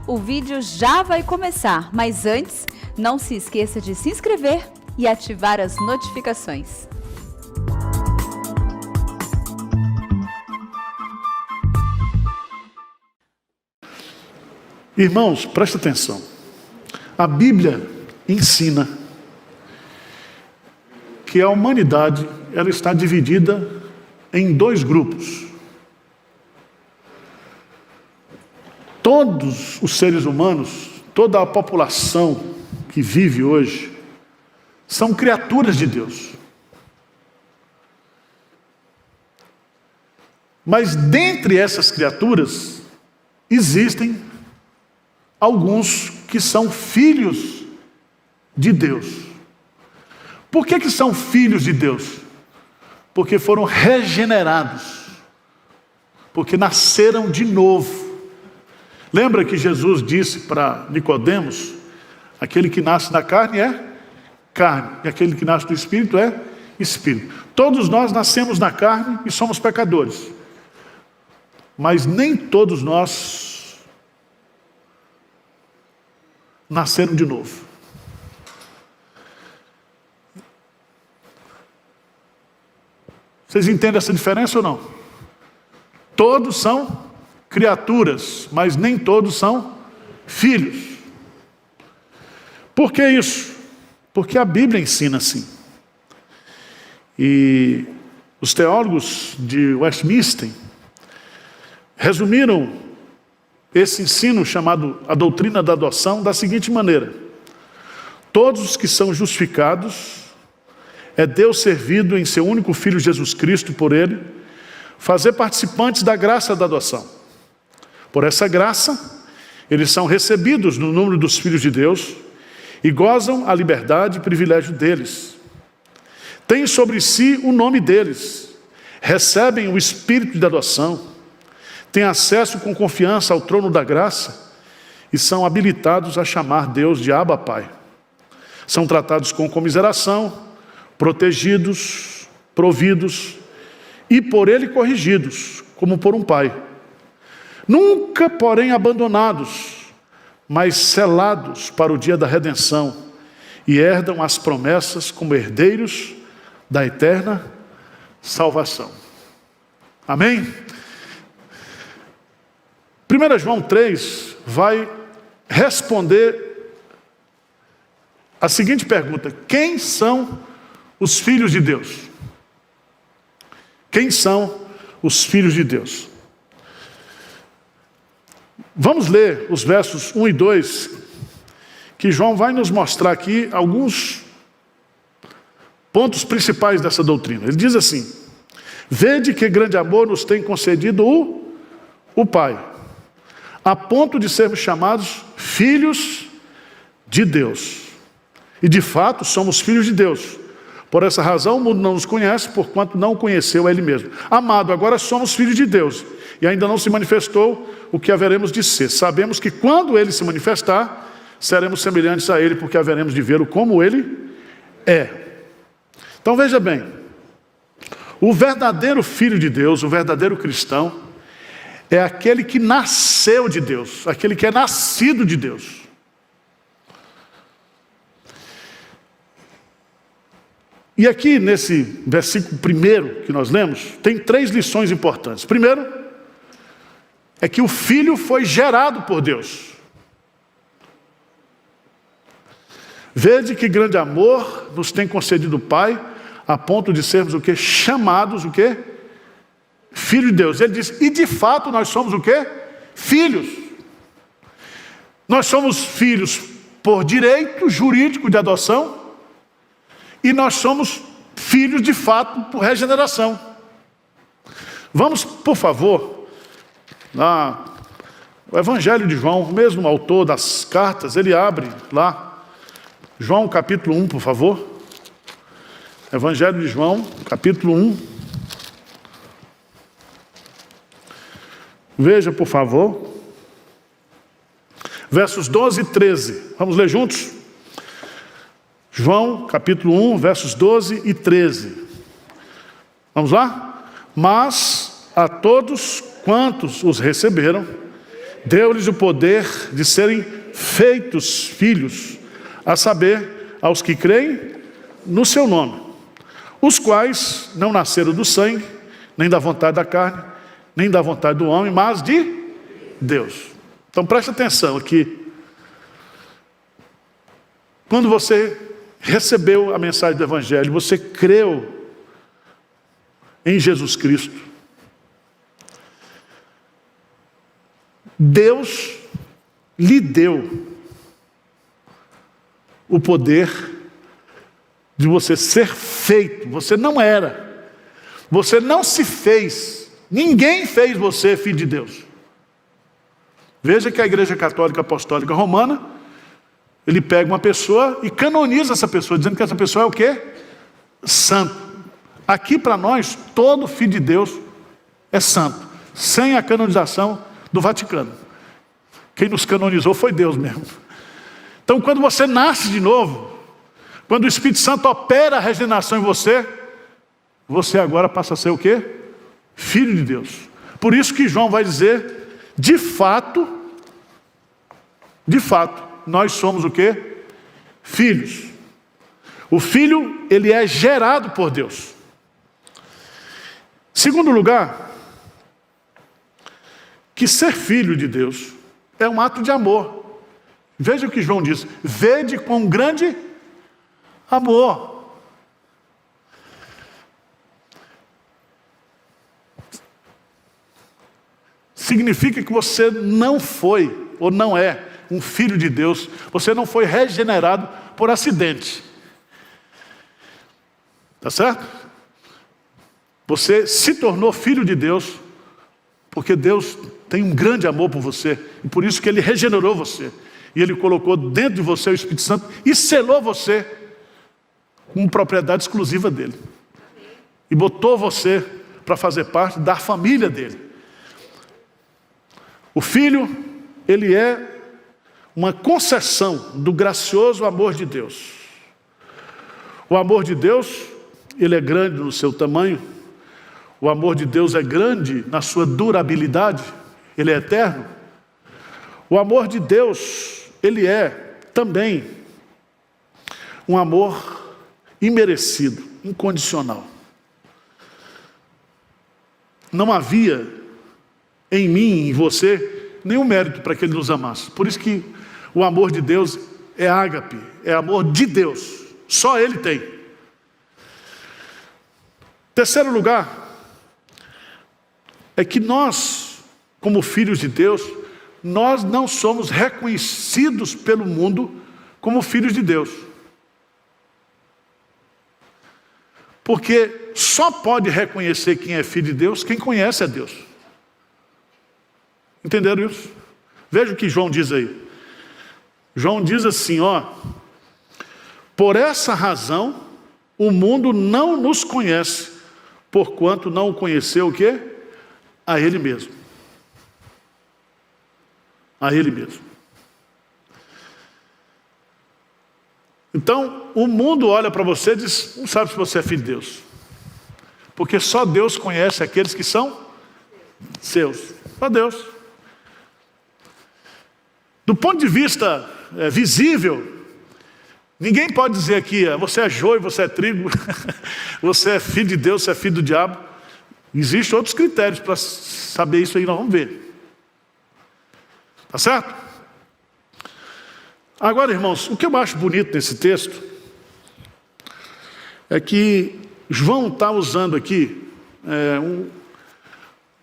O vídeo já vai começar, mas antes, não se esqueça de se inscrever e ativar as notificações. Irmãos, presta atenção. A Bíblia ensina que a humanidade ela está dividida em dois grupos. Todos os seres humanos, toda a população que vive hoje, são criaturas de Deus. Mas dentre essas criaturas, existem alguns que são filhos de Deus. Por que são filhos de Deus? Porque foram regenerados. Porque nasceram de novo. Lembra que Jesus disse para Nicodemos: aquele que nasce da carne é carne, e aquele que nasce do Espírito é Espírito. Todos nós nascemos na carne e somos pecadores. Mas nem todos nós nasceram de novo. Vocês entendem essa diferença ou não? Todos são criaturas, mas nem todos são filhos. Por que isso? Porque a Bíblia ensina assim. E os teólogos de Westminster resumiram esse ensino chamado a doutrina da adoção da seguinte maneira: todos os que são justificados, é Deus servido em seu único Filho Jesus Cristo por ele, fazer participantes da graça da adoção. Por essa graça, eles são recebidos no número dos filhos de Deus e gozam a liberdade e privilégio deles. Têm sobre si o nome deles, recebem o Espírito de adoção, têm acesso com confiança ao trono da graça e são habilitados a chamar Deus de Abba Pai. São tratados com comiseração, protegidos, providos e por Ele corrigidos, como por um pai. Nunca, porém, abandonados, mas selados para o dia da redenção e herdam as promessas como herdeiros da eterna salvação. Amém? 1 João 3 vai responder a seguinte pergunta: quem são os filhos de Deus? Quem são os filhos de Deus? Vamos ler os versos 1 e 2, que João vai nos mostrar aqui alguns pontos principais dessa doutrina. Ele diz assim: vede que grande amor nos tem concedido o Pai, a ponto de sermos chamados filhos de Deus. E de fato somos filhos de Deus. Por essa razão o mundo não nos conhece, porquanto não o conheceu a Ele mesmo. Amado, agora somos filhos de Deus, e ainda não se manifestou o que haveremos de ser. Sabemos que quando Ele se manifestar, seremos semelhantes a Ele, porque haveremos de vê-lo como Ele é. Então veja bem, o verdadeiro filho de Deus, o verdadeiro cristão, é aquele que nasceu de Deus, aquele que é nascido de Deus. E aqui nesse versículo primeiro que nós lemos, tem 3 lições importantes. Primeiro, é que o Filho foi gerado por Deus. Vede que grande amor nos tem concedido o Pai, a ponto de sermos o quê? Chamados o quê? Filho de Deus. Ele diz, e de fato nós somos o quê? Filhos. Nós somos filhos por direito jurídico de adoção, e nós somos filhos de fato por regeneração. Vamos, por favor, lá, o Evangelho de João, o mesmo autor das cartas, ele abre lá, João capítulo 1, por favor. Evangelho de João, capítulo 1. Veja, por favor, versos 12 e 13. Vamos ler juntos? João, capítulo 1, versos 12 e 13. Vamos lá? Mas a todos quantos os receberam, deu-lhes o poder de serem feitos filhos, a saber, aos que creem no seu nome, os quais não nasceram do sangue, nem da vontade da carne, nem da vontade do homem, mas de Deus. Então preste atenção aqui. Quando você recebeu a mensagem do Evangelho, você creu em Jesus Cristo, Deus lhe deu o poder de você ser feito. Você não era, você não se fez, ninguém fez você filho de Deus. Veja que a Igreja Católica Apostólica Romana, ele pega uma pessoa e canoniza essa pessoa, dizendo que essa pessoa é o quê? Santo. Aqui para nós, todo filho de Deus é santo, sem a canonização do Vaticano. Quem nos canonizou foi Deus mesmo. Então quando você nasce de novo, quando o Espírito Santo opera a regeneração em você, você agora passa a ser o quê? Filho de Deus. Por isso que João vai dizer, de fato, nós somos o quê? Filhos. O filho, ele é gerado por Deus. Segundo lugar, que ser filho de Deus é um ato de amor. Veja o que João diz, vede com grande amor. Significa que você não foi, ou não é, um filho de Deus. Você não foi regenerado por acidente. Tá certo? Você se tornou filho de Deus, porque Deus tem um grande amor por você, e por isso que Ele regenerou você, e Ele colocou dentro de você o Espírito Santo, e selou você com propriedade exclusiva dEle, e botou você para fazer parte da família dEle. O Filho, ele é uma concessão do gracioso amor de Deus. O amor de Deus, ele é grande no seu tamanho. O amor de Deus é grande na sua durabilidade. Ele é eterno. O amor de Deus, ele é também um amor imerecido, incondicional. Não havia em mim, em você, nenhum mérito para que Ele nos amasse. Por isso que o amor de Deus é ágape, é amor de Deus. Só Ele tem. Terceiro lugar, é que nós, como filhos de Deus, nós não somos reconhecidos pelo mundo como filhos de Deus. Porque só pode reconhecer quem é filho de Deus quem conhece a Deus. Entenderam isso? Veja o que João diz aí. João diz assim, ó: por essa razão o mundo não nos conhece, porquanto não o conheceu o quê? A Ele mesmo. A Ele mesmo. Então, o mundo olha para você e diz, não sabe se você é filho de Deus. Porque só Deus conhece aqueles que são seus. Só Deus. Do ponto de vista visível, ninguém pode dizer aqui, você é joio, você é trigo, você é filho de Deus, você é filho do diabo. Existem outros critérios para saber isso aí, nós vamos ver. Tá certo? Agora, irmãos, o que eu acho bonito nesse texto é que João está usando aqui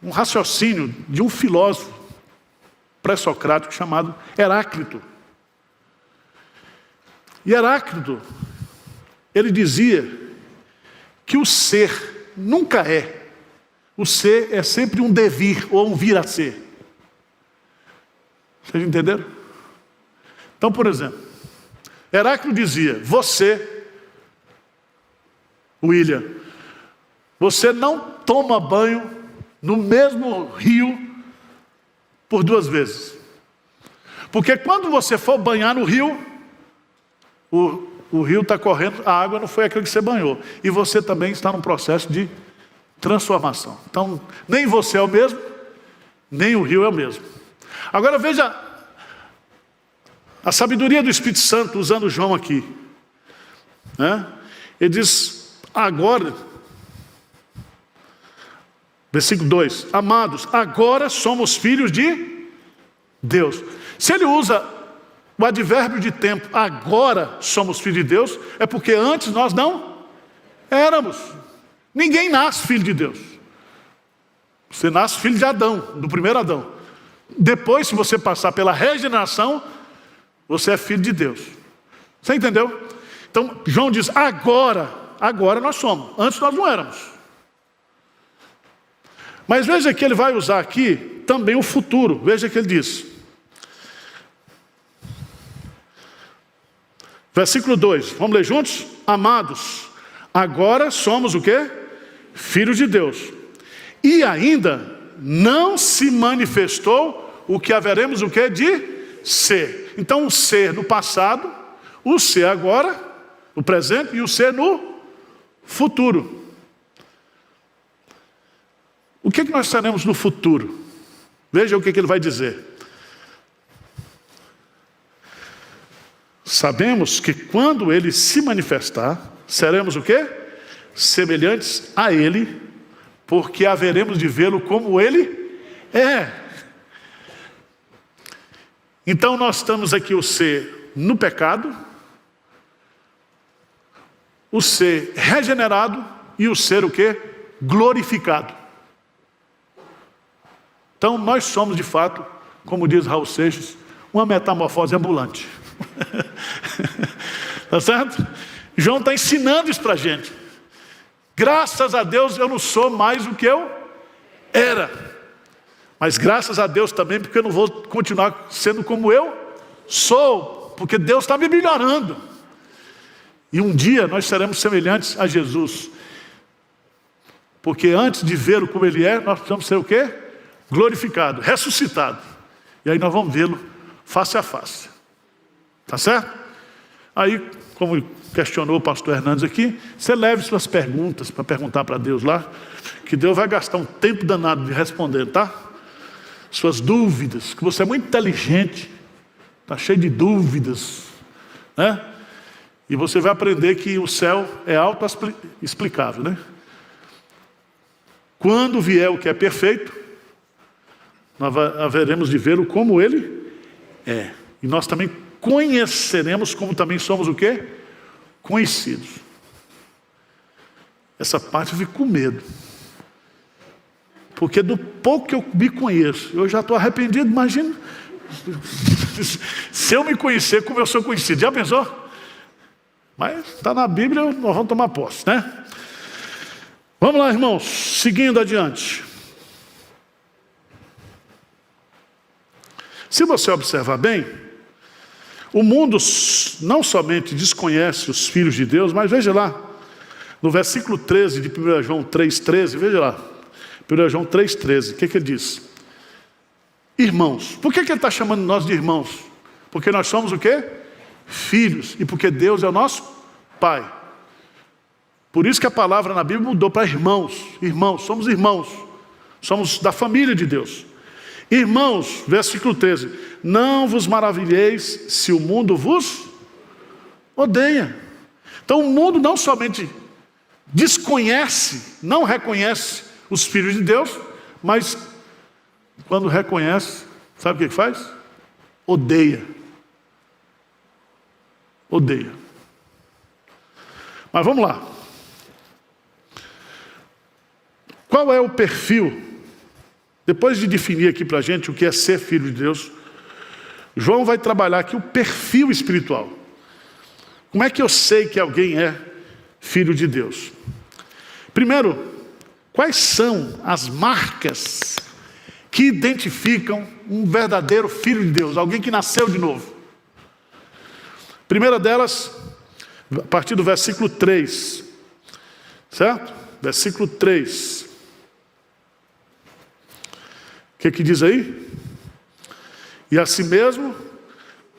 um raciocínio de um filósofo pré-socrático chamado Heráclito. E Heráclito, ele dizia que o ser nunca é. O ser é sempre um devir ou um vir a ser. Vocês entenderam? Então, por exemplo, Heráclito dizia, você, William, você não toma banho no mesmo rio por 2 vezes. Porque quando você for banhar no rio, o rio está correndo, a água não foi aquilo que você banhou. E você também está num processo de transformação. Então, nem você é o mesmo, nem o rio é o mesmo. Agora veja a sabedoria do Espírito Santo usando João aqui, né? Ele diz, agora, versículo 2, amados, agora somos filhos de Deus. Se ele usa o advérbio de tempo, agora somos filhos de Deus, é porque antes nós não éramos. Ninguém nasce filho de Deus. Você nasce filho de Adão, do primeiro Adão. Depois, se você passar pela regeneração, você é filho de Deus. Você entendeu? Então, João diz, agora nós somos. Antes nós não éramos. Mas veja que ele vai usar aqui também o futuro. Veja que ele diz. Versículo 2, vamos ler juntos? Amados, agora somos o quê? Filhos de Deus. E ainda não se manifestou o que haveremos o quê? De ser. Então o ser no passado, o ser agora, no presente, e o ser no futuro. O que nós seremos no futuro? Veja o que ele vai dizer. Sabemos que quando ele se manifestar, seremos o quê? Semelhantes a ele, porque haveremos de vê-lo como ele é. Então nós estamos aqui o ser no pecado, o ser regenerado e o ser o quê? Glorificado. Então nós somos de fato, como diz Raul Seixas, uma metamorfose ambulante. Tá certo? João está ensinando isso para a gente. Graças a Deus eu não sou mais o que eu era. Mas graças a Deus também, porque eu não vou continuar sendo como eu sou. Porque Deus está me melhorando. E um dia nós seremos semelhantes a Jesus. Porque antes de vê-lo como ele é, nós precisamos ser o quê? Glorificado, ressuscitado. E aí nós vamos vê-lo face a face. Tá certo? Aí, como questionou o pastor Hernandes aqui, você leve suas perguntas para perguntar para Deus lá, que Deus vai gastar um tempo danado de responder, tá? Suas dúvidas, que você é muito inteligente, está cheio de dúvidas, né? E você vai aprender que o céu é autoexplicável, né? Quando vier o que é perfeito, nós haveremos de vê-lo como ele é. E nós também conheceremos como também somos o quê? Conhecidos. Essa parte eu fico com medo. Porque do pouco que eu me conheço, eu já estou arrependido, imagina. Se eu me conhecer como eu sou conhecido, já pensou? Mas está na Bíblia, nós vamos tomar posse, né? Vamos lá, irmãos, seguindo adiante. Se você observar bem, o mundo não somente desconhece os filhos de Deus, mas veja lá, no versículo 13 de 1 João 3,13, veja lá, 1 João 3,13, o que ele diz? Irmãos. Por que ele está chamando nós de irmãos? Porque nós somos o quê? Filhos, e porque Deus é o nosso Pai. Por isso que a palavra na Bíblia mudou para irmãos. Irmãos, somos da família de Deus. Irmãos, versículo 13, não vos maravilheis se o mundo vos odeia. Então o mundo não somente desconhece, não reconhece os filhos de Deus, mas quando reconhece, sabe o que faz? Odeia. Odeia. Mas vamos lá. Qual é o perfil? Depois de definir aqui para a gente o que é ser filho de Deus, João vai trabalhar aqui o perfil espiritual. Como é que eu sei que alguém é filho de Deus? Primeiro, quais são as marcas que identificam um verdadeiro filho de Deus, alguém que nasceu de novo? Primeira delas, a partir do versículo 3, certo? Versículo 3. O que diz aí? E assim mesmo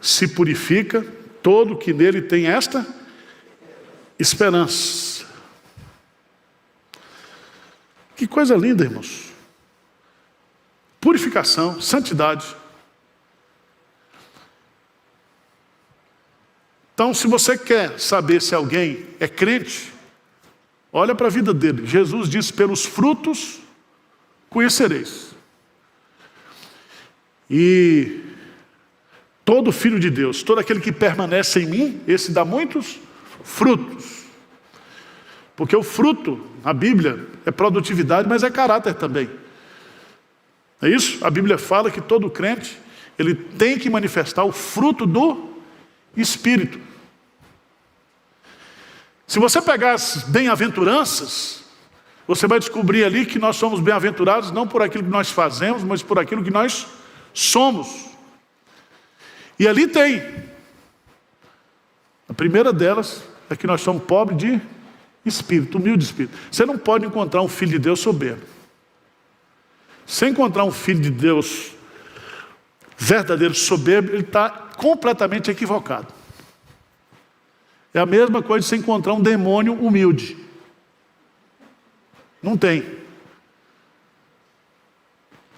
se purifica todo que nele tem esta esperança. Que coisa linda, irmãos. Purificação, santidade. Então, se você quer saber se alguém é crente, olha para a vida dele. Jesus disse, pelos frutos conhecereis. E todo filho de Deus, todo aquele que permanece em mim, esse dá muitos frutos. Porque o fruto, na Bíblia, é produtividade, mas é caráter também. É isso? A Bíblia fala que todo crente, ele tem que manifestar o fruto do Espírito. Se você pegar as bem-aventuranças, você vai descobrir ali que nós somos bem-aventurados não por aquilo que nós fazemos, mas por aquilo que nós somos. E ali tem. A primeira delas é que nós somos pobres de espírito, humilde de espírito. Você não pode encontrar um filho de Deus soberbo. Se encontrar um filho de Deus verdadeiro soberbo, ele está completamente equivocado. É a mesma coisa de você encontrar um demônio humilde. Não tem.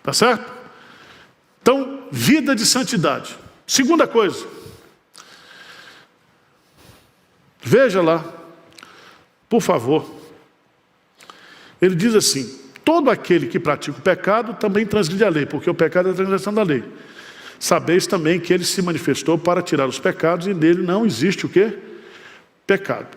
Tá certo? Então, vida de santidade. Segunda coisa. Veja lá, por favor. Ele diz assim, todo aquele que pratica o pecado também transgride a lei, porque o pecado é a transgressão da lei. Sabeis também que ele se manifestou para tirar os pecados e nele não existe o quê? Pecado.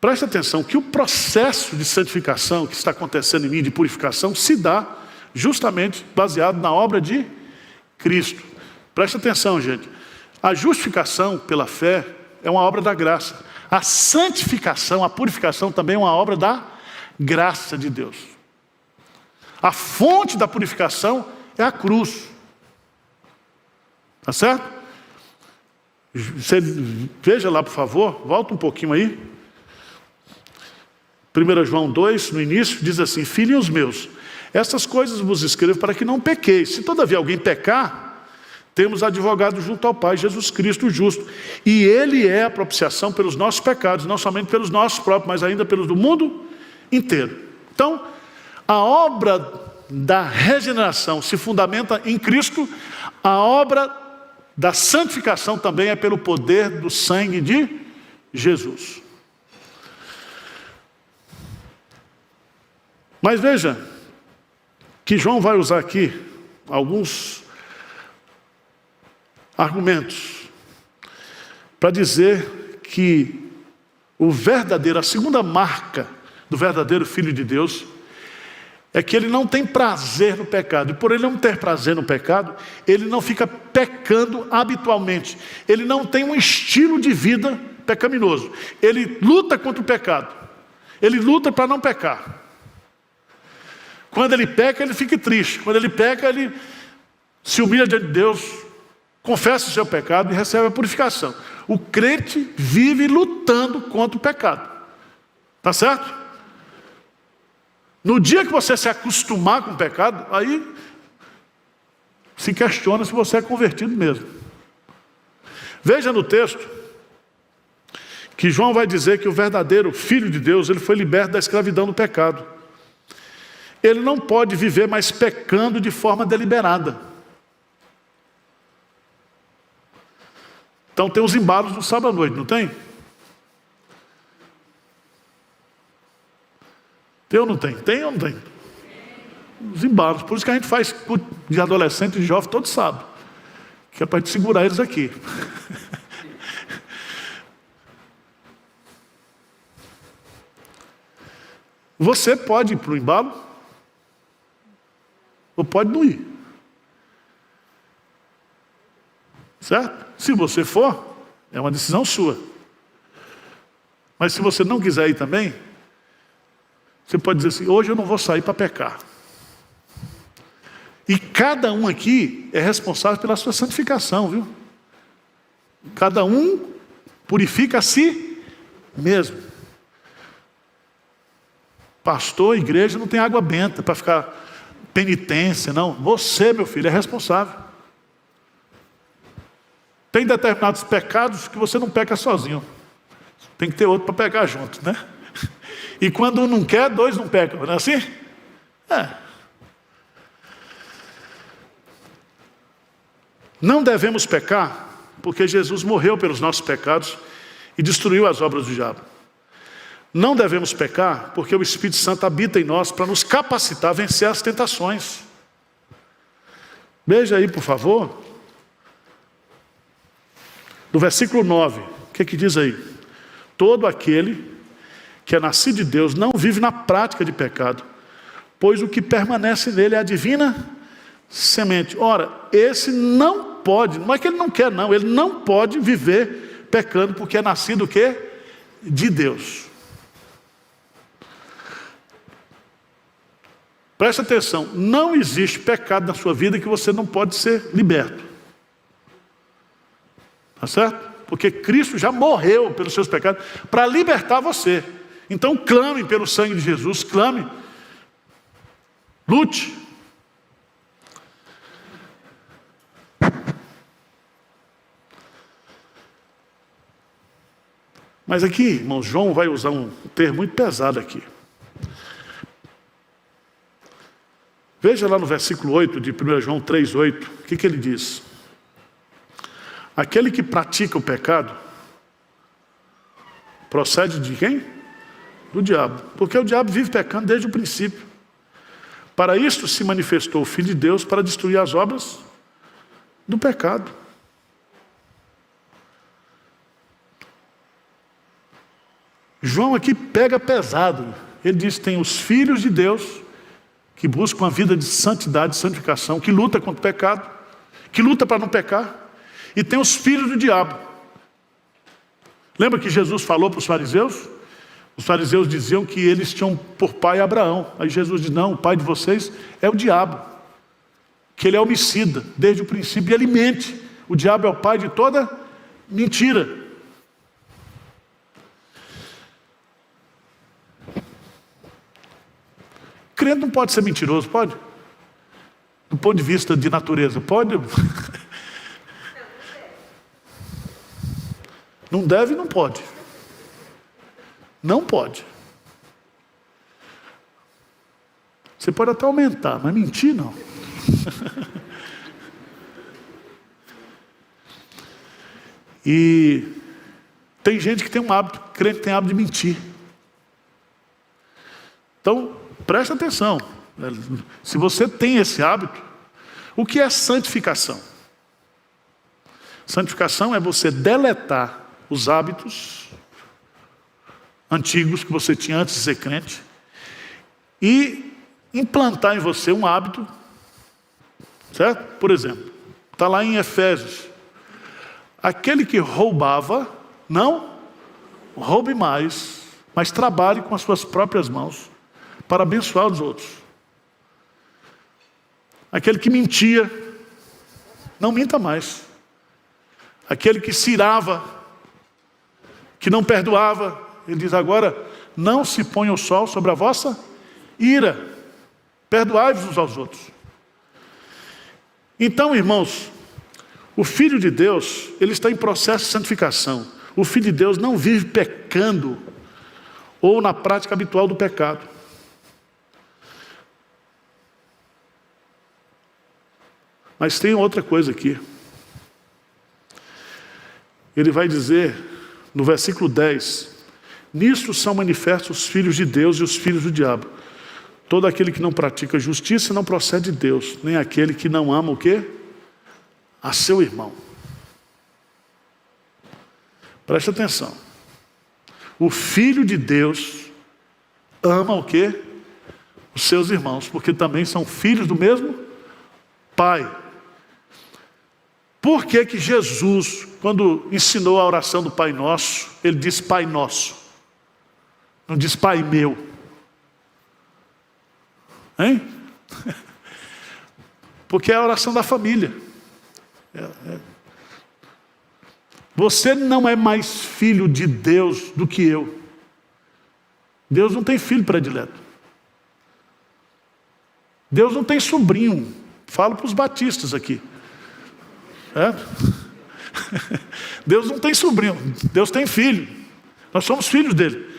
Preste atenção que o processo de santificação que está acontecendo em mim, de purificação, se dá justamente baseado na obra de Cristo. Preste atenção, gente. A justificação pela fé é uma obra da graça. A santificação, a purificação também é uma obra da graça de Deus. A fonte da purificação é a cruz. Tá certo? Você veja lá, por favor, volta um pouquinho aí. 1 João 2, no início, diz assim, filhinhos meus, essas coisas vos escrevo para que não pequeis. Se todavia alguém pecar, temos advogado junto ao Pai, Jesus Cristo o justo. E Ele é a propiciação pelos nossos pecados, não somente pelos nossos próprios, mas ainda pelos do mundo inteiro. Então, a obra da regeneração se fundamenta em Cristo, a obra da santificação também é pelo poder do sangue de Jesus. Mas veja, que João vai usar aqui alguns argumentos para dizer que a segunda marca do verdadeiro Filho de Deus é que ele não tem prazer no pecado. E por ele não ter prazer no pecado, ele não fica pecando habitualmente. Ele não tem um estilo de vida pecaminoso. Ele luta contra o pecado. Ele luta para não pecar. Quando ele peca, ele fica triste. Quando ele peca, ele se humilha diante de Deus, confessa o seu pecado e recebe a purificação. O crente vive lutando contra o pecado. Tá certo? No dia que você se acostumar com o pecado, aí se questiona se você é convertido mesmo. Veja no texto que João vai dizer que o verdadeiro Filho de Deus, ele foi liberto da escravidão do pecado. Ele não pode viver mais pecando de forma deliberada. Então tem os embalos no sábado à noite, não tem? Tem ou não tem? Tem ou não tem? Os embalos. Por isso que a gente faz culto de adolescente e de jovem todo sábado. Que é para a gente segurar eles aqui. Você pode ir para o embalo ou pode não ir. Certo? Se você for, é uma decisão sua. Mas se você não quiser ir também, você pode dizer assim, hoje eu não vou sair para pecar. E cada um aqui é responsável pela sua santificação, viu? Cada um purifica a si mesmo. Pastor, igreja não tem água benta para ficar penitência, não. Você, meu filho, é responsável. Tem determinados pecados que você não peca sozinho. Tem que ter outro para pecar junto, né? E quando um não quer, dois não pecam, não é assim? É. Não devemos pecar porque Jesus morreu pelos nossos pecados e destruiu as obras do diabo. Não devemos pecar, porque o Espírito Santo habita em nós para nos capacitar a vencer as tentações. Veja aí, por favor, no versículo 9, o que diz aí? Todo aquele que é nascido de Deus não vive na prática de pecado, pois o que permanece nele é a divina semente. Ora, esse não pode, não é que ele não quer não, ele não pode viver pecando, porque é nascido o quê? De Deus. Preste atenção, não existe pecado na sua vida que você não pode ser liberto. Tá certo? Porque Cristo já morreu pelos seus pecados para libertar você. Então clame pelo sangue de Jesus, clame, lute. Mas aqui, irmão, João vai usar um termo muito pesado aqui. Veja lá no versículo 8 de 1 João 3,8, o que ele diz? Aquele que pratica o pecado procede de quem? Do diabo. Porque o diabo vive pecando desde o princípio. Para isto se manifestou o Filho de Deus para destruir as obras do pecado. João aqui pega pesado. Ele diz que tem os filhos de Deus que buscam uma vida de santidade, santificação, que luta contra o pecado, que luta para não pecar, e tem os filhos do diabo. Lembra que Jesus falou para os fariseus? Os fariseus diziam que eles tinham por pai Abraão. Aí Jesus diz, não, o pai de vocês é o diabo, que ele é homicida desde o princípio e ele mente. O diabo é o pai de toda mentira. Crente não pode ser mentiroso, pode? Do ponto de vista de natureza, pode? Não deve e não pode. Não pode. Você pode até aumentar, mas mentir não. E tem gente que tem um hábito, crente tem hábito de mentir. Então, presta atenção. Se você tem esse hábito, o que é santificação? Santificação é você deletar os hábitos antigos que você tinha antes de ser crente e implantar em você um hábito, certo? Por exemplo, está lá em Efésios, aquele que roubava, não roube mais, mas trabalhe com as suas próprias mãos para abençoar os outros. Aquele que mentia, não minta mais. Aquele que se irava, que não perdoava, ele diz agora, não se ponha o sol sobre a vossa ira, perdoai-vos uns aos outros. Então, irmãos, o Filho de Deus, ele está em processo de santificação. O Filho de Deus não vive pecando ou na prática habitual do pecado. Mas tem outra coisa aqui. Ele vai dizer no versículo 10, nisto são manifestos os filhos de Deus e os filhos do diabo. Todo aquele que não pratica justiça não procede de Deus, nem aquele que não ama o quê? A seu irmão. Preste atenção. O Filho de Deus ama o quê? Os seus irmãos, porque também são filhos do mesmo Pai. Por que que Jesus, quando ensinou a oração do Pai Nosso, ele disse Pai Nosso? Não diz Pai Meu. Hein? Porque é a oração da família. Você não é mais filho de Deus do que eu. Deus não tem filho predileto. Deus não tem sobrinho. Falo para os batistas aqui. Deus não tem sobrinho, Deus tem filho. Nós somos filhos dele.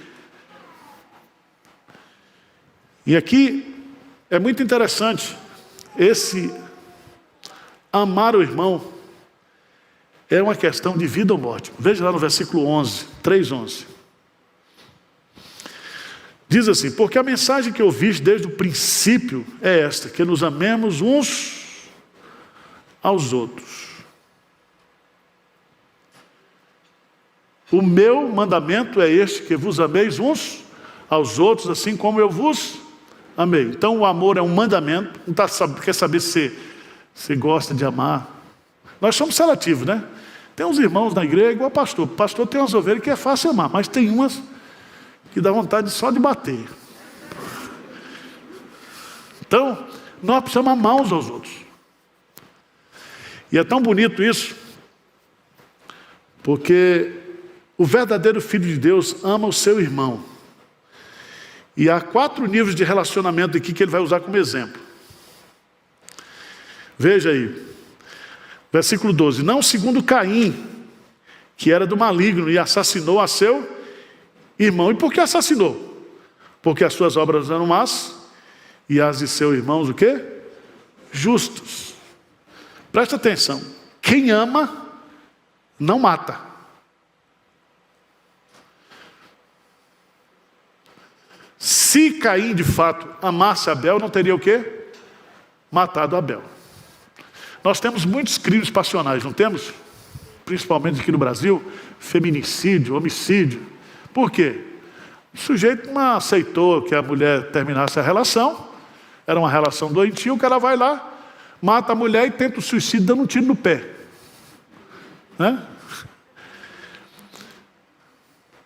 E aqui é muito interessante esse amar o irmão é uma questão de vida ou morte. Veja lá no versículo 11, 3:11. Diz assim: porque a mensagem que ouviste desde o princípio é esta, que nos amemos uns aos outros. O meu mandamento é este, que vos ameis uns aos outros, assim como eu vos amei. Então o amor é um mandamento. Não quer saber se você gosta de amar. Nós somos seletivos, né? Tem uns irmãos na igreja igual pastor. O pastor tem umas ovelhas que é fácil amar, mas tem umas que dá vontade só de bater. Então, nós precisamos amar uns aos outros. E é tão bonito isso, porque o verdadeiro Filho de Deus ama o seu irmão. E há 4 níveis de relacionamento aqui que ele vai usar como exemplo. Veja aí, versículo 12. Não segundo Caim, que era do maligno e assassinou a seu irmão. E por que assassinou? Porque as suas obras eram más e as de seus irmãos o quê? Justos. Presta atenção. Quem ama não mata. Se Caim de fato amasse Abel, não teria o quê? Matado Abel. Nós temos muitos crimes passionais, não temos? Principalmente aqui no Brasil, feminicídio, homicídio. Por quê? O sujeito não aceitou que a mulher terminasse a relação, era uma relação doentia, o cara vai lá, mata a mulher e tenta o suicídio dando um tiro no pé. Né?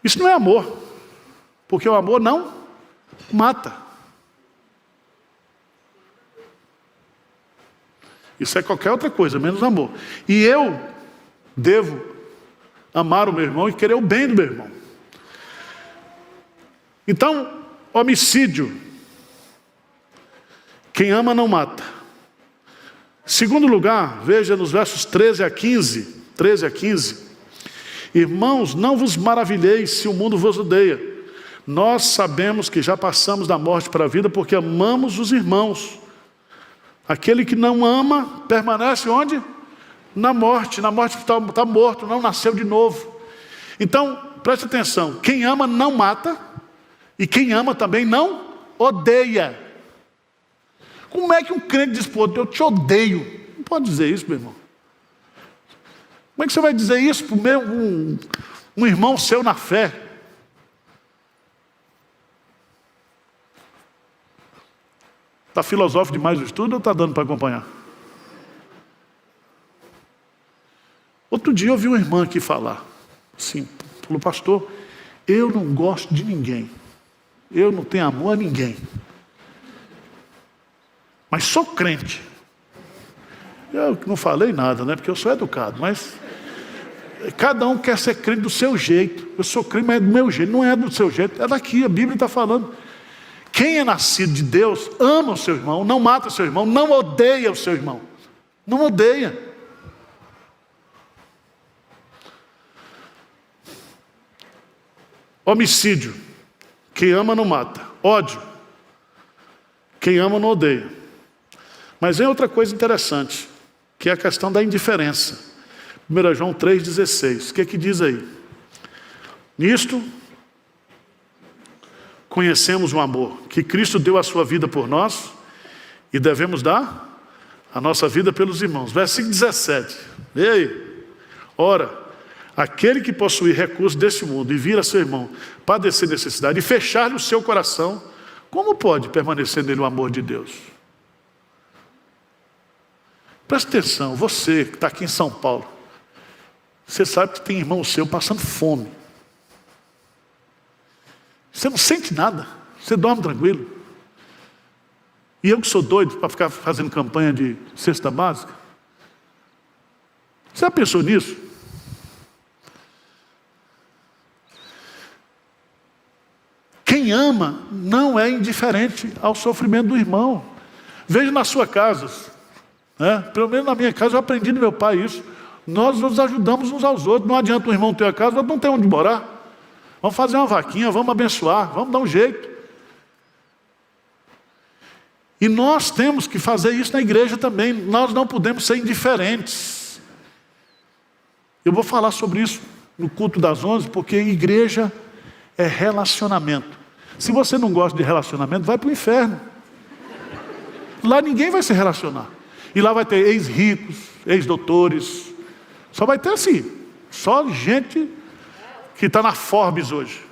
Isso não é amor, porque o amor não mata. Isso é qualquer outra coisa, menos amor. E eu devo amar o meu irmão e querer o bem do meu irmão. Então, homicídio. Quem ama não mata. Segundo lugar, veja nos versos 13 a 15. Irmãos, não vos maravilheis se o mundo vos odeia. Nós sabemos que já passamos da morte para a vida porque amamos os irmãos. Aquele que não ama, permanece onde? Na morte. Na morte está morto, não nasceu de novo. Então, preste atenção. Quem ama não mata. E quem ama também não odeia. Como é que um crente diz para o outro, eu te odeio? Não pode dizer isso, meu irmão. Como é que você vai dizer isso para um irmão seu na fé? Está filosófico demais o estudo ou está dando para acompanhar? Outro dia eu ouvi uma irmã aqui falar, assim, falou, pastor, eu não gosto de ninguém. Eu não tenho amor a ninguém. Mas sou crente. Eu não falei nada, né? Porque eu sou educado, mas cada um quer ser crente do seu jeito. Eu sou crente, mas é do meu jeito. Não é do seu jeito, é daqui, a Bíblia está falando. Quem é nascido de Deus ama o seu irmão, não mata o seu irmão, não odeia o seu irmão. Não odeia. Homicídio. Quem ama não mata. Ódio. Quem ama não odeia. Mas é outra coisa interessante, que é a questão da indiferença. 1 João 3,16. O que diz aí? Nisto conhecemos o amor, que Cristo deu a sua vida por nós e devemos dar a nossa vida pelos irmãos. Versículo 17. E aí? Ora, aquele que possuir recursos deste mundo e vir a seu irmão padecer necessidade e fechar-lhe o seu coração, como pode permanecer nele o amor de Deus? Presta atenção, você que está aqui em São Paulo, você sabe que tem irmão seu passando fome. Você não sente nada, você dorme tranquilo. E eu que sou doido para ficar fazendo campanha de cesta básica. Você já pensou nisso? Quem ama não é indiferente ao sofrimento do irmão. Veja na sua casa, né? Pelo menos na minha casa eu aprendi do meu pai isso. Nós nos ajudamos uns aos outros. Não adianta um irmão ter a casa, nós não temos onde morar. Vamos fazer uma vaquinha, vamos abençoar, vamos dar um jeito. E nós temos que fazer isso na igreja também. Nós não podemos ser indiferentes. Eu vou falar sobre isso no culto das 11, porque igreja é relacionamento. Se você não gosta de relacionamento, vai para o inferno. Lá ninguém vai se relacionar. E lá vai ter ex-ricos, ex-doutores. Só vai ter assim, só gente que está na Forbes hoje.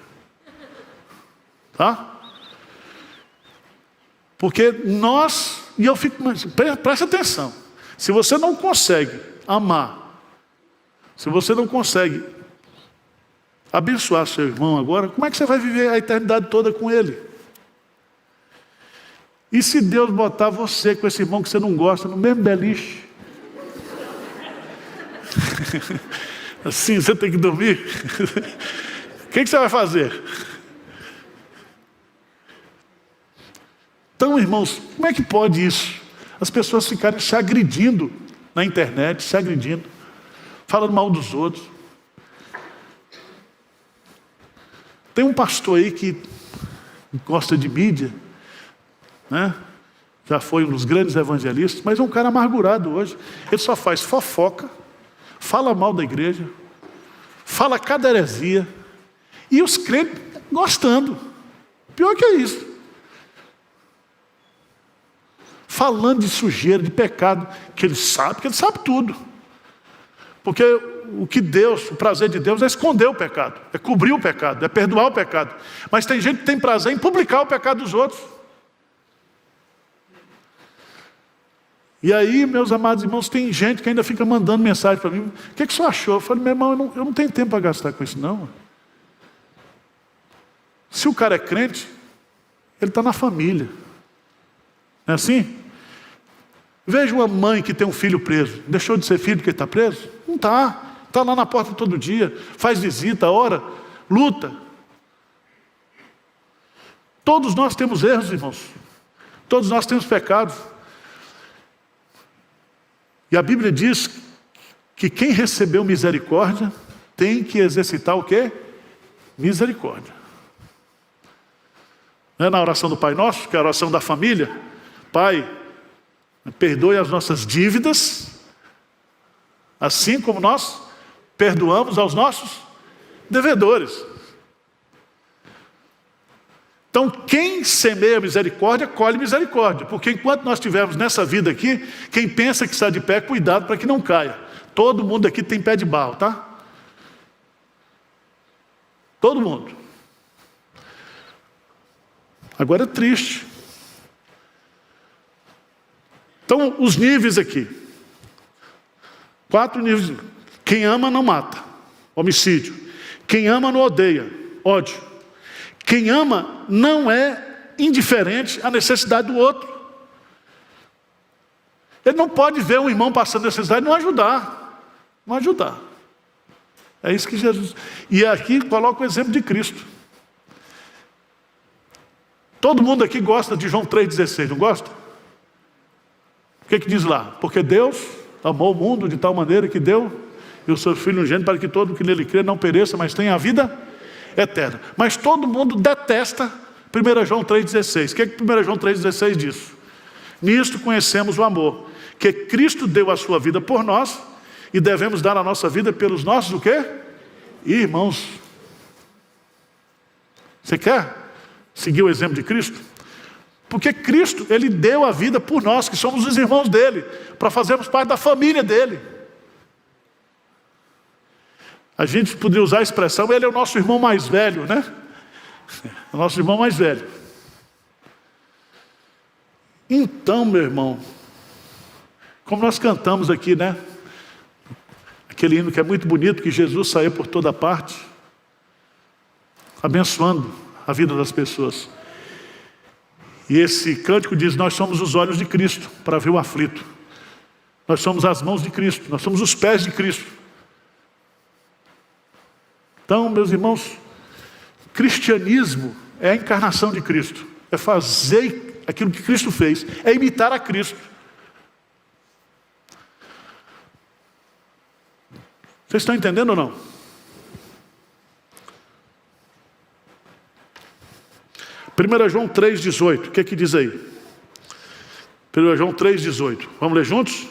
Tá? Porque nós, e eu fico, presta atenção, se você não consegue amar, se você não consegue abençoar seu irmão agora, como é que você vai viver a eternidade toda com ele? E se Deus botar você com esse irmão que você não gosta no mesmo beliche? Assim, você tem que dormir? O que você vai fazer? Então, irmãos, como é que pode isso? As pessoas ficarem se agredindo na internet, se agredindo, falando mal dos outros. Tem um pastor aí que gosta de mídia, né? Já foi um dos grandes evangelistas, mas é um cara amargurado hoje. Ele só faz fofoca, fala mal da igreja, fala cada heresia, e os crentes gostando. Pior que é isso. Falando de sujeira, de pecado, que ele sabe tudo. Porque o prazer de Deus é esconder o pecado, é cobrir o pecado, é perdoar o pecado. Mas tem gente que tem prazer em publicar o pecado dos outros. E aí, meus amados irmãos, tem gente que ainda fica mandando mensagem para mim. O que você achou? Eu falei, meu irmão, eu não tenho tempo para gastar com isso não. Se o cara é crente, ele está na família. Não é assim? Veja uma mãe que tem um filho preso. Deixou de ser filho porque está preso? Não está. Está lá na porta todo dia. Faz visita, ora, luta. Todos nós temos erros, irmãos. Todos nós temos pecados. E a Bíblia diz que quem recebeu misericórdia tem que exercitar o quê? Misericórdia. Não é na oração do Pai Nosso, que é a oração da família? Pai, perdoe as nossas dívidas, assim como nós perdoamos aos nossos devedores. Então, quem semeia misericórdia, colhe misericórdia. Porque enquanto nós estivermos nessa vida aqui, quem pensa que está de pé, cuidado para que não caia. Todo mundo aqui tem pé de barro, tá? Todo mundo. Agora é triste. Então, os níveis aqui. 4 níveis. Quem ama não mata. Homicídio. Quem ama não odeia. Ódio. Quem ama não é indiferente à necessidade do outro. Ele não pode ver um irmão passando necessidade e não ajudar. Não ajudar. É isso que Jesus... E aqui coloca o exemplo de Cristo. Todo mundo aqui gosta de João 3,16, não gosta? O que diz lá? Porque Deus amou o mundo de tal maneira que deu o seu Filho unigênito para que todo o que nele crê não pereça, mas tenha a vida eterna. Mas todo mundo detesta 1 João 3,16. O que 1 João 3,16 diz? Nisto conhecemos o amor, que Cristo deu a sua vida por nós e devemos dar a nossa vida pelos nossos o quê? Irmãos. Você quer seguir o exemplo de Cristo? Porque Cristo, Ele deu a vida por nós, que somos os irmãos dEle, para fazermos parte da família dEle. A gente poderia usar a expressão, Ele é o nosso irmão mais velho, né? O nosso irmão mais velho. Então, meu irmão, como nós cantamos aqui, né? Aquele hino que é muito bonito, que Jesus saiu por toda parte, abençoando a vida das pessoas. E esse cântico diz, nós somos os olhos de Cristo para ver o aflito. Nós somos as mãos de Cristo, nós somos os pés de Cristo. Então, meus irmãos, cristianismo é a encarnação de Cristo. É fazer aquilo que Cristo fez, é imitar a Cristo. Vocês estão entendendo ou não? João 3,18, o que diz aí? 1 João 3,18, vamos ler juntos?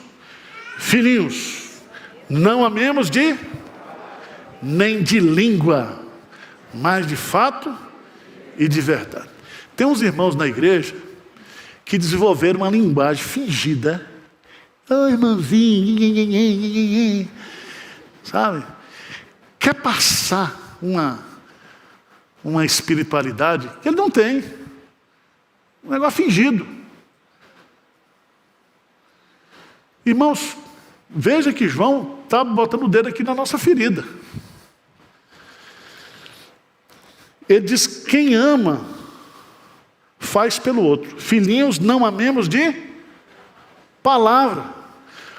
Filhinhos, não amemos de nem de língua, mas de fato e de verdade. Tem uns irmãos na igreja que desenvolveram uma linguagem fingida. Ô irmãozinho, sabe? Quer passar uma espiritualidade que ele não tem. Um negócio fingido. Irmãos, veja que João está botando o dedo aqui na nossa ferida. Ele diz: quem ama, faz pelo outro. Filhinhos, não amemos de palavra.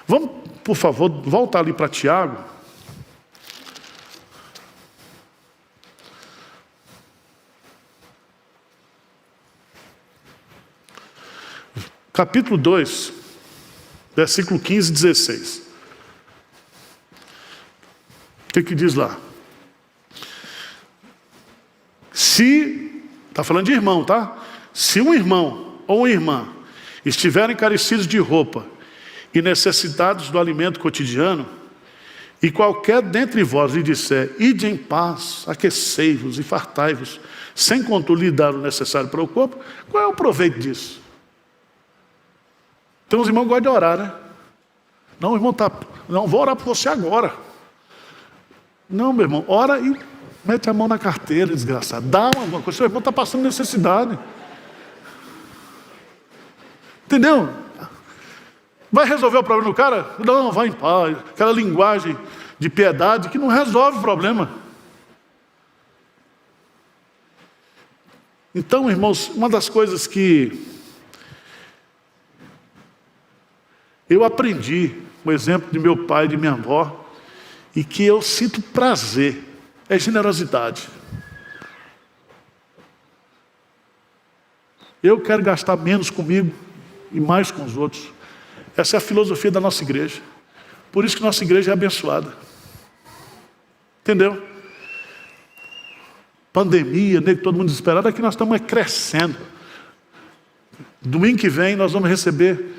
Vamos, por favor, voltar ali para Tiago. Capítulo 2, versículo 15 e 16. O que diz lá? Se, está falando de irmão, tá? Se um irmão ou uma irmã estiverem carecidos de roupa e necessitados do alimento cotidiano, e qualquer dentre vós lhe disser: ide em paz, aquecei-vos e fartai-vos, sem contudo lhe dar o necessário para o corpo, qual é o proveito disso? Então os irmãos gostam de orar, né? Não, irmão, não, vou orar por você agora. Não, meu irmão, ora e mete a mão na carteira, desgraçado. Dá uma coisa, seu irmão está passando necessidade. Entendeu? Vai resolver o problema do cara? Não, vai em paz. Aquela linguagem de piedade que não resolve o problema. Então, irmãos, uma das coisas que eu aprendi, o exemplo de meu pai e de minha avó, e que eu sinto prazer, é generosidade. Eu quero gastar menos comigo e mais com os outros. Essa é a filosofia da nossa igreja. Por isso que nossa igreja é abençoada. Entendeu? Pandemia, todo mundo desesperado, aqui nós estamos crescendo. Domingo que vem nós vamos receber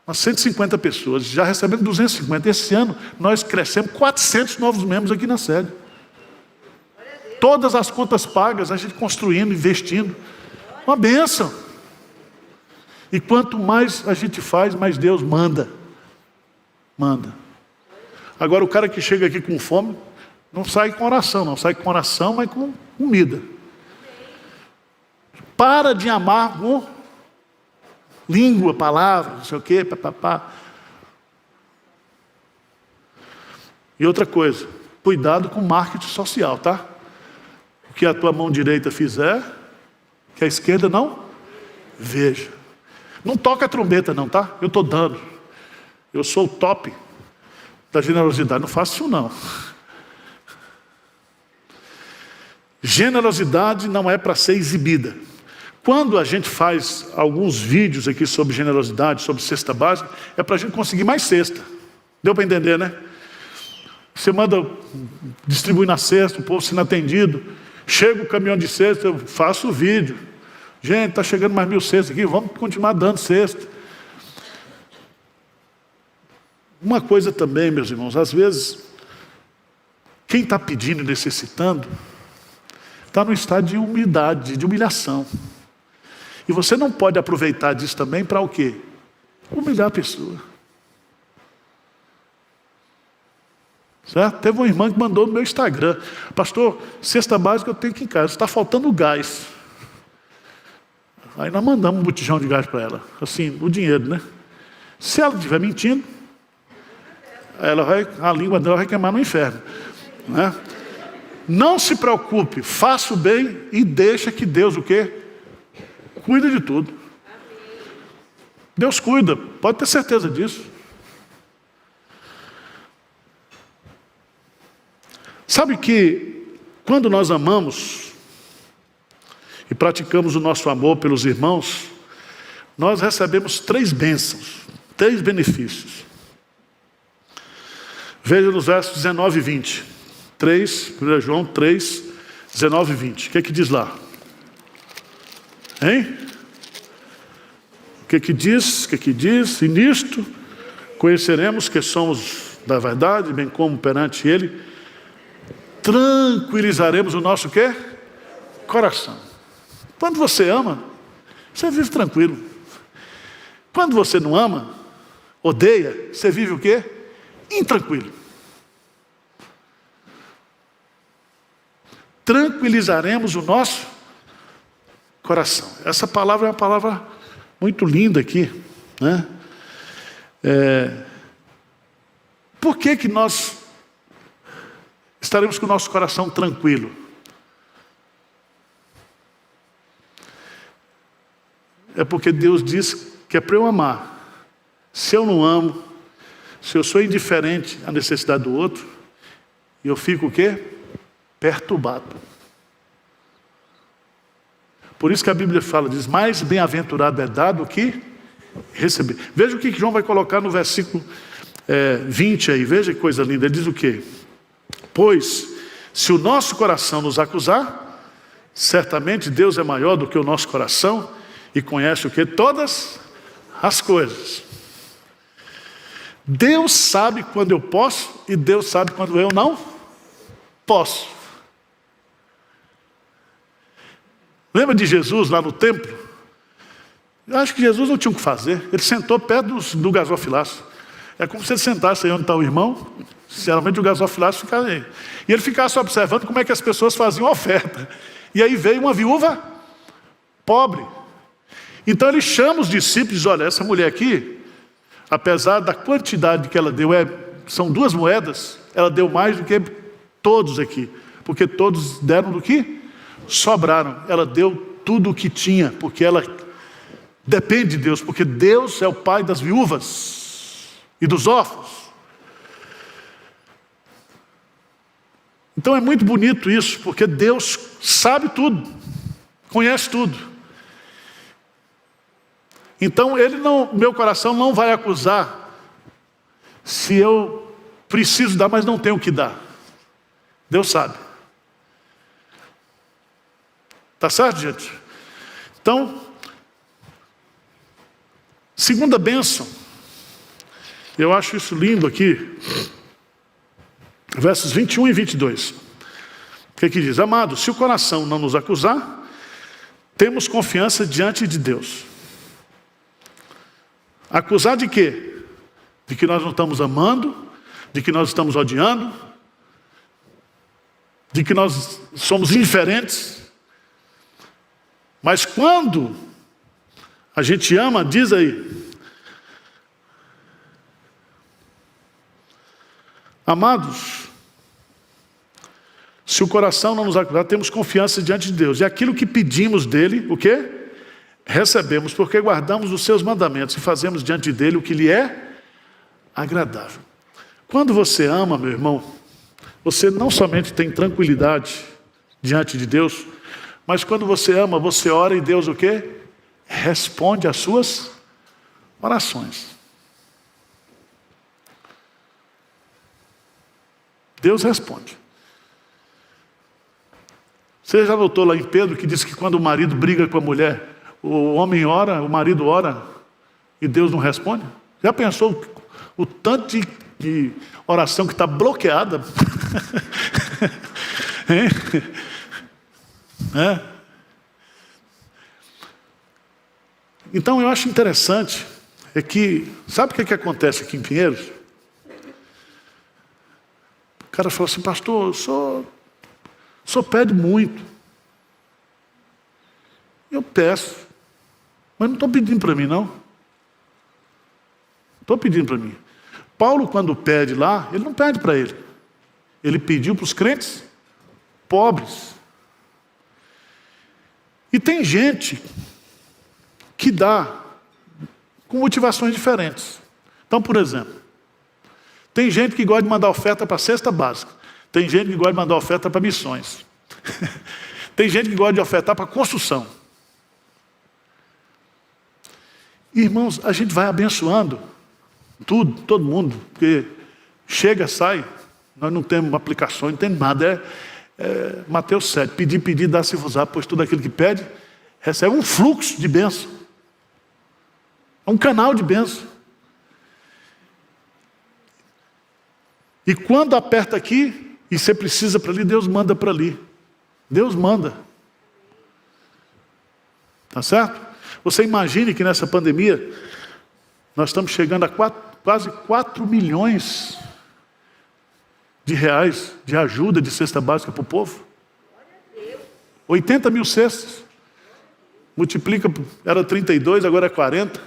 umas 150 pessoas, já recebemos 250. Esse ano nós crescemos 400 novos membros aqui na sede. Todas as contas pagas, a gente construindo, investindo. Uma bênção. E quanto mais a gente faz, mais Deus manda. Manda. Agora o cara que chega aqui com fome, não sai com oração, não sai com oração, mas com comida. Para de amar com língua, palavra, não sei o quê, papapá. E outra coisa, cuidado com o marketing social, tá? O que a tua mão direita fizer, que a esquerda não veja. Não toca a trombeta não, tá? Eu estou dando. Eu sou o top da generosidade. Não faço isso não. Generosidade não é para ser exibida. Quando a gente faz alguns vídeos aqui sobre generosidade, sobre cesta básica, é para a gente conseguir mais cesta. Deu para entender, né? Você manda distribuir na cesta, o povo sendo atendido. Chega o caminhão de cesta, eu faço o vídeo. Gente, está chegando mais 1000 cestas aqui, vamos continuar dando cesta. Uma coisa também, meus irmãos, às vezes, quem está pedindo e necessitando, está no estado de humildade, de humilhação. E você não pode aproveitar disso também para o quê? Humilhar a pessoa. Certo? Teve uma irmã que mandou no meu Instagram: pastor, cesta básica eu tenho aqui em casa, está faltando gás. Aí nós mandamos um botijão de gás para ela. Assim, o dinheiro, né? Se ela estiver mentindo, a língua dela vai queimar no inferno. Né? Não se preocupe, faça o bem e deixa que Deus o quê? Cuida de tudo. Deus cuida, pode ter certeza disso. Sabe que quando nós amamos e praticamos o nosso amor pelos irmãos, nós recebemos 3 bênçãos, 3 benefícios. Veja nos versos 19 e 20. 1 João 3, 19 e 20. O que é que diz lá? Hein? O que é que diz? O que é que diz? E nisto conheceremos que somos da verdade, bem como perante Ele tranquilizaremos o nosso quê? Coração. Quando você ama, você vive tranquilo. Quando você não ama, odeia, você vive o quê? Intranquilo. Tranquilizaremos o nosso coração. Essa palavra é uma palavra muito linda aqui, né? Por que nós estaremos com o nosso coração tranquilo? É porque Deus diz que é para eu amar. Se eu não amo, se eu sou indiferente à necessidade do outro, eu fico o quê? Perturbado. Por isso que a Bíblia fala, diz, mais bem-aventurado é dar do que receber. Veja o que João vai colocar no versículo 20 aí, veja que coisa linda, ele diz o quê? Pois, se o nosso coração nos acusar, certamente Deus é maior do que o nosso coração e conhece o quê? Todas as coisas. Deus sabe quando eu posso e Deus sabe quando eu não posso. Lembra de Jesus lá no templo? Eu acho que Jesus não tinha o que fazer. Ele sentou perto do gasofilaço. É como se ele sentasse aí onde está o irmão. Sinceramente o gasofilaço ficava aí. E ele ficasse observando como é que as pessoas faziam oferta. E aí veio uma viúva pobre. Então ele chama os discípulos e diz, olha, essa mulher aqui, apesar da quantidade que ela deu, são 2 moedas, ela deu mais do que todos aqui. Porque todos deram do que sobraram. Ela deu tudo o que tinha, porque ela depende de Deus, porque Deus é o pai das viúvas e dos órfãos. Então é muito bonito isso, porque Deus sabe tudo, conhece tudo. Então meu coração não vai acusar se eu preciso dar, mas não tenho o que dar. Deus sabe. Tá certo, gente? Então, segunda bênção, eu acho isso lindo aqui, versos 21 e 22. O que diz? Amados, se o coração não nos acusar, temos confiança diante de Deus. Acusar de quê? De que nós não estamos amando, de que nós estamos odiando, de que nós somos indiferentes. Mas quando a gente ama, diz aí, amados, se o coração não nos acusar, temos confiança diante de Deus. E aquilo que pedimos dele, o quê? Recebemos, porque guardamos os seus mandamentos e fazemos diante dele o que lhe é agradável. Quando você ama, meu irmão, você não somente tem tranquilidade diante de Deus, mas quando você ama, você ora e Deus o quê? Responde às suas orações. Deus responde. Você já notou lá em Pedro que diz que quando o marido briga com a mulher, o homem ora, o marido ora e Deus não responde? Já pensou o tanto de oração que está bloqueada? Então eu acho interessante é que, sabe o que acontece aqui em Pinheiros? O cara fala assim, pastor, o senhor pede muito. Eu peço, mas não estou pedindo para mim, não. Estou pedindo para mim. Paulo, quando pede lá, ele não pede para ele. Ele pediu para os crentes pobres. E tem gente que dá com motivações diferentes. Então, por exemplo, tem gente que gosta de mandar oferta para a cesta básica. Tem gente que gosta de mandar oferta para missões. Tem gente que gosta de ofertar para construção. Irmãos, a gente vai abençoando tudo, todo mundo, porque chega, sai, nós não temos aplicações, não temos nada. Mateus 7, pedir, dá-se-vos-á, pois tudo aquilo que pede, recebe um fluxo de bênção. É um canal de bênção. E quando aperta aqui, e você precisa para ali, Deus manda para ali. Deus manda. Tá certo? Você imagine que nessa pandemia, nós estamos chegando a quase 4 milhões de reais de ajuda de cesta básica para o povo. 80 mil cestas. Multiplica, era 32, agora é 40.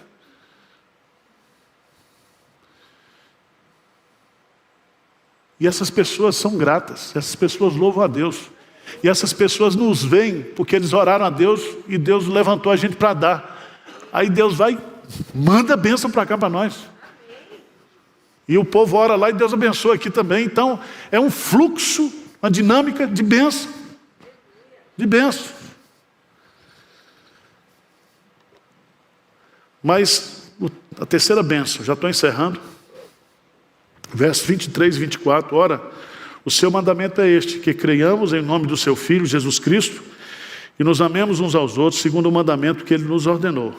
E essas pessoas são gratas, essas pessoas louvam a Deus. E essas pessoas nos veem porque eles oraram a Deus e Deus levantou a gente para dar. Aí Deus vai, manda bênção para cá para nós. E o povo ora lá e Deus abençoa aqui também. Então, é um fluxo, uma dinâmica de bênção. De bênção. Mas, a terceira bênção, já estou encerrando. Versos 23 e 24. Ora, o seu mandamento é este, que creiamos em nome do seu Filho, Jesus Cristo, e nos amemos uns aos outros, segundo o mandamento que ele nos ordenou.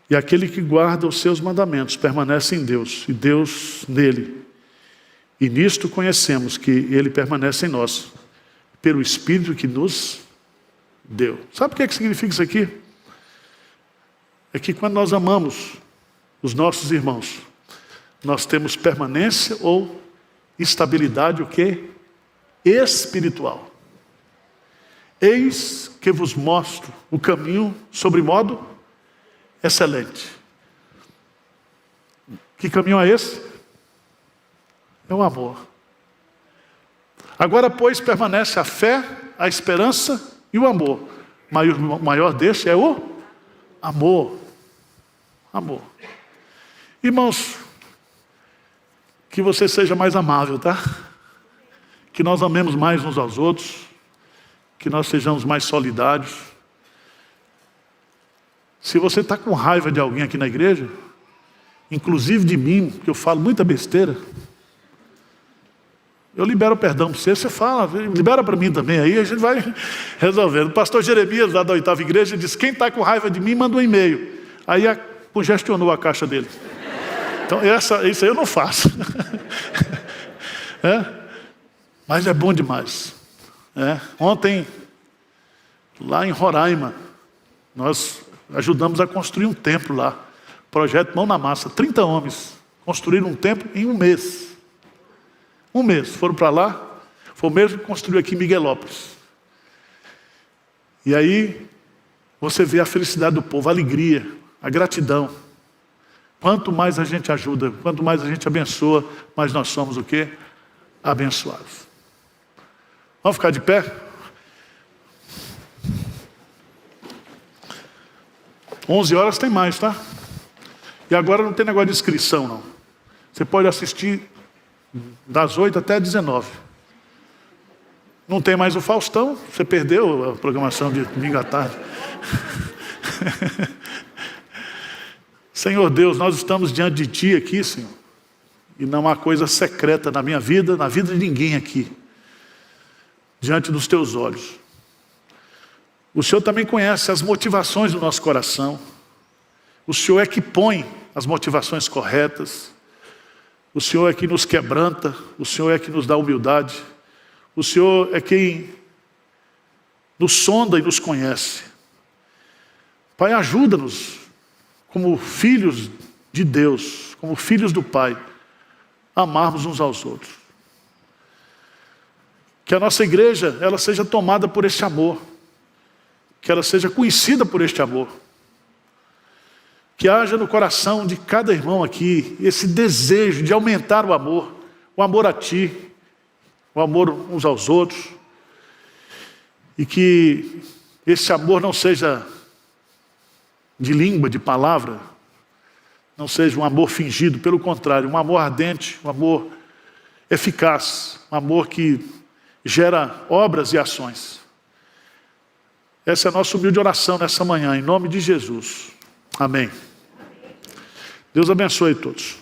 E aquele que guarda os seus mandamentos permanece em Deus, e Deus nele. E nisto conhecemos que ele permanece em nós, pelo Espírito que nos deu. Sabe o que significa isso aqui? É que quando nós amamos os nossos irmãos, nós temos permanência ou estabilidade, o quê? Espiritual. Eis que vos mostro o caminho sobre modo excelente. Que caminho é esse? É o amor. Agora, pois, permanece a fé, a esperança e o amor. O maior deste é o amor. Amor. Irmãos, que você seja mais amável, tá? Que nós amemos mais uns aos outros, que nós sejamos mais solidários. Se você está com raiva de alguém aqui na igreja, inclusive de mim, que eu falo muita besteira, eu libero perdão para você, você fala, libera para mim também, aí a gente vai resolvendo. O pastor Jeremias, lá da 8ª igreja, disse, quem está com raiva de mim, manda um e-mail. Aí congestionou a caixa dele. Então, isso aí eu não faço. Mas é bom demais. Ontem, lá em Roraima, nós ajudamos a construir um templo lá. Projeto Mão na Massa. 30 homens construíram um templo em um mês. Um mês. Foram para lá. Foi o mesmo que construiu aqui em Miguelópolis. E aí, você vê a felicidade do povo, a alegria, a gratidão. Quanto mais a gente ajuda, quanto mais a gente abençoa, mais nós somos o quê? Abençoados. Vamos ficar de pé? 11 horas tem mais, tá? E agora não tem negócio de inscrição, não. Você pode assistir das 8 até 19. Não tem mais o Faustão, você perdeu a programação de domingo à tarde. Senhor Deus, nós estamos diante de Ti aqui, Senhor. E não há coisa secreta na minha vida, na vida de ninguém aqui. Diante dos Teus olhos. O Senhor também conhece as motivações do nosso coração. O Senhor é que põe as motivações corretas. O Senhor é que nos quebranta. O Senhor é que nos dá humildade. O Senhor é quem nos sonda e nos conhece. Pai, ajuda-nos como filhos de Deus, como filhos do Pai, a amarmos uns aos outros. Que a nossa igreja, ela seja tomada por este amor. Que ela seja conhecida por este amor. Que haja no coração de cada irmão aqui esse desejo de aumentar o amor a Ti, o amor uns aos outros. E que esse amor não seja de língua, de palavra, não seja um amor fingido, pelo contrário, um amor ardente, um amor eficaz, um amor que gera obras e ações. Essa é a nossa humilde oração nessa manhã, em nome de Jesus. Amém. Deus abençoe todos.